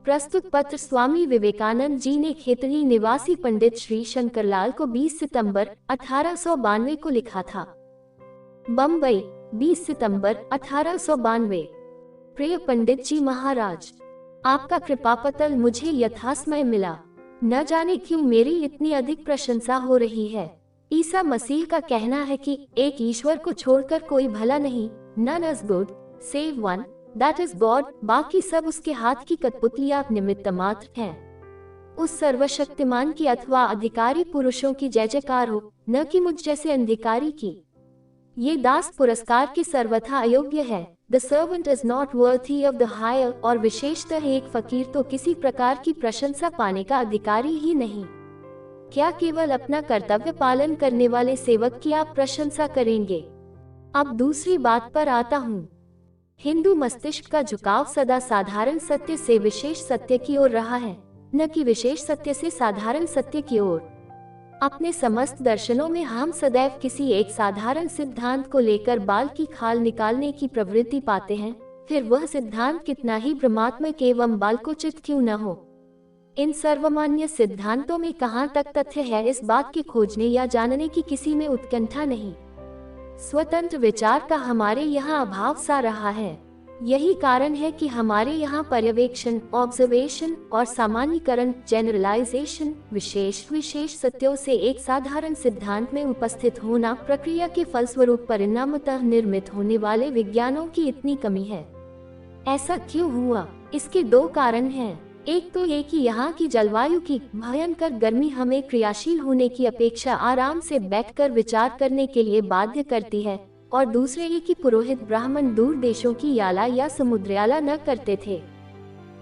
प्रस्तुत पत्र स्वामी विवेकानंद जी ने खेतड़ी निवासी पंडित श्री शंकरलाल को 20 सितंबर 1892 को लिखा था। बम्बई, 20 सितंबर 1892। प्रिय पंडित जी महाराज, आपका कृपापत्र मुझे यथासमय मिला। न जाने क्यों मेरी इतनी अधिक प्रशंसा हो रही है। ईसा मसीह का कहना है कि एक ईश्वर को छोड़कर कोई भला नहीं, none is good save one, that is God, बाकी सब उसके हाथ की कठपुतलियां निमित्त मात्र हैं। उस सर्वशक्तिमान की अथवा अधिकारी पुरुषों की जय जयकार हो, न कि मुझ जैसे अंधिकारी की। ये दास पुरस्कार के सर्वथा अयोग्य है। The servant is not worthy of the hire, और विशेषतः एक फकीर तो किसी प्रकार की प्रशंसा पाने का अधिकारी ही नहीं। क्या केवल अपना कर्तव्य पालन करने वाले सेवक की आप प्रशंसा करेंगे? अब दूसरी बात पर आता हूँ। हिंदू मस्तिष्क का झुकाव सदा साधारण सत्य से विशेष सत्य की ओर रहा है, न कि विशेष सत्य से साधारण सत्य की ओर। अपने समस्त दर्शनों में हम सदैव किसी एक साधारण सिद्धांत को लेकर बाल की खाल निकालने की प्रवृत्ति पाते हैं, फिर वह सिद्धांत कितना ही भ्रमात्मक एवं बालकोचित क्यों न हो। इन सर्वमान्य सिद्धांतों में कहाँ तक तथ्य है, इस बात के खोजने या जानने की किसी में उत्कंठा नहीं। स्वतंत्र विचार का हमारे यहाँ अभाव सा रहा है। यही कारण है कि हमारे यहाँ पर्यवेक्षण, ऑब्जर्वेशन और सामान्यीकरण, जनरलाइजेशन, विशेष सत्यों से एक साधारण सिद्धांत में उपस्थित होना, प्रक्रिया के फलस्वरूप परिणामतः निर्मित होने वाले विज्ञानों की इतनी कमी है। ऐसा क्यों हुआ? इसके दो कारण हैं। एक तो ये कि यहाँ की जलवायु की भयंकर गर्मी हमें क्रियाशील होने की अपेक्षा आराम से बैठकर विचार करने के लिए बाध्य करती है, और दूसरे ये कि पुरोहित ब्राह्मण दूर देशों की याला या समुद्र याला न करते थे।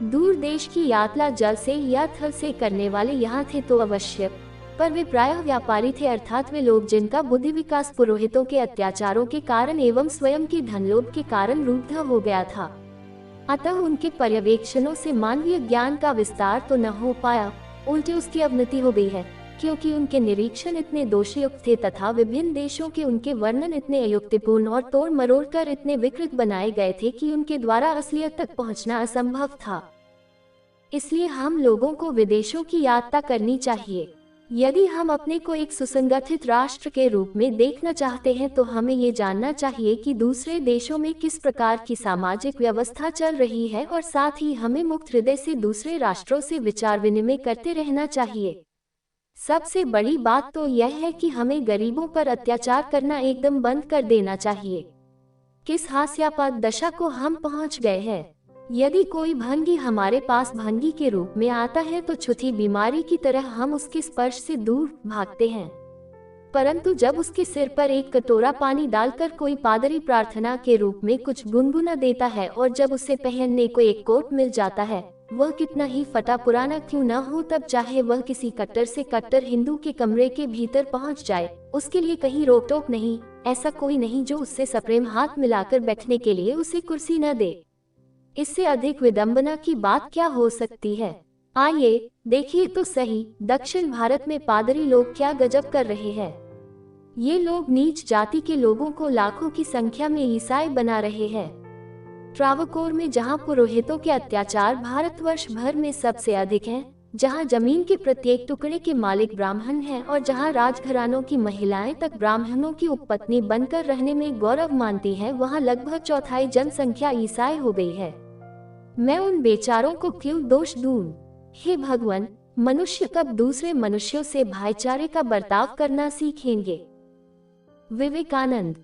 दूर देश की यात्रा जल से या थल से करने वाले यहाँ थे तो अवश्य, पर वे प्रायः व्यापारी थे, अर्थात वे लोग जिनका बुद्धि विकास पुरोहितों के अत्याचारों के कारण एवं स्वयं के धनलोभ के कारण रुग्ध हो गया था। अतः उनके पर्यवेक्षणों से मानवीय ज्ञान का विस्तार तो न हो पाया, उल्टे उसकी अवनति हो गई है, क्योंकि उनके निरीक्षण इतने दोषयुक्त थे तथा विभिन्न देशों के उनके वर्णन इतने अयुक्तिपूर्ण और तोड़ मरोड़ कर इतने विकृत बनाए गए थे कि उनके द्वारा असलियत तक पहुंचना असंभव था। इसलिए हम लोगों को विदेशों की यात्रा करनी चाहिए। यदि हम अपने को एक सुसंगठित राष्ट्र के रूप में देखना चाहते हैं तो हमें ये जानना चाहिए कि दूसरे देशों में किस प्रकार की सामाजिक व्यवस्था चल रही है, और साथ ही हमें मुक्त हृदय से दूसरे राष्ट्रों से विचार विनिमय करते रहना चाहिए। सबसे बड़ी बात तो यह है कि हमें गरीबों पर अत्याचार करना एकदम बंद कर देना चाहिए। किस हास्यास्पद दशा को हम पहुंच गए हैं। यदि कोई भंगी हमारे पास भंगी के रूप में आता है तो छुती बीमारी की तरह हम उसके स्पर्श से दूर भागते हैं, परंतु जब उसके सिर पर एक कटोरा पानी डालकर कोई पादरी प्रार्थना के रूप में कुछ गुनगुना देता है, और जब उसे पहनने को एक कोट मिल जाता है, वह कितना ही फटा पुराना क्यों न हो, तब चाहे वह किसी कट्टर से कट्टर हिंदू के कमरे के भीतर पहुंच जाए, उसके लिए कहीं रोक टोक नहीं। ऐसा कोई नहीं जो उससे सप्रेम हाथ मिलाकर बैठने के लिए उसे कुर्सी न दे। इससे अधिक विडंबना की बात क्या हो सकती है? आइए देखिए तो सही, दक्षिण भारत में पादरी लोग क्या गजब कर रहे हैं। ये लोग नीच जाति के लोगों को लाखों की संख्या में ईसाई बना रहे हैं। ट्रावकोर में जहां पुरोहितों के अत्याचार भारतवर्ष भर में सबसे अधिक हैं, जहां जमीन के प्रत्येक टुकड़े के मालिक ब्राह्मण हैं, और जहां राजघरानों की महिलाएं तक ब्राह्मणों की उपपत्नी बनकर रहने में गौरव मानती हैं, वहां लगभग चौथाई जनसंख्या ईसाई हो गई है। मैं उन बेचारों को क्यों दोष दूं? हे भगवान, मनुष्य कब दूसरे मनुष्यों से भाईचारे का बर्ताव करना सीखेंगे? विवेकानंद।